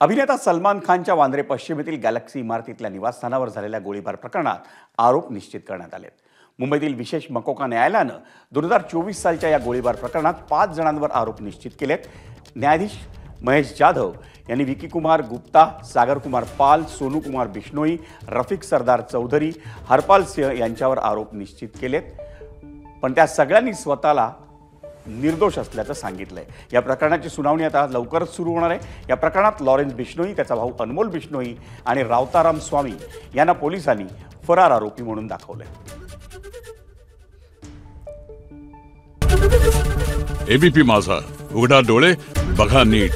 अभिनेता सलमान खानच्या वांद्रे पश्चिम येथील गॅलेक्सी इमारतीतल्या निवासस्थानावर झालेल्या गोळीबार प्रकरणात आरोप निश्चित करण्यात आले. मुंबईतील विशेष मकोका न्यायालयानं 2024 सालच्या या गोळीबार प्रकरणात 5 जणांवर आरोप निश्चित केलेत. न्यायाधीश महेश जाधव यांनी विकी कुमार गुप्ता, सागर कुमार पाल, सोनू कुमार बिश्नोई, रफिक सरदार चौधरी, हरपाल सिंह यांच्यावर आरोप निश्चित केलेत. पण त्या सगळ्यांनी स्वतःला निर्दोष असल्याचं सांगितलंय. या प्रकरणाची सुनावणी आता लवकरच सुरू होणार आहे. या प्रकरणात लॉरेन्स बिश्नोई, त्याचा भाऊ अनमोल बिश्नोई आणि रावताराम स्वामी यांना पोलिसांनी फरार आरोपी म्हणून दाखवलंय. एबीपी माझा, उघडा डोळे बघा नीट.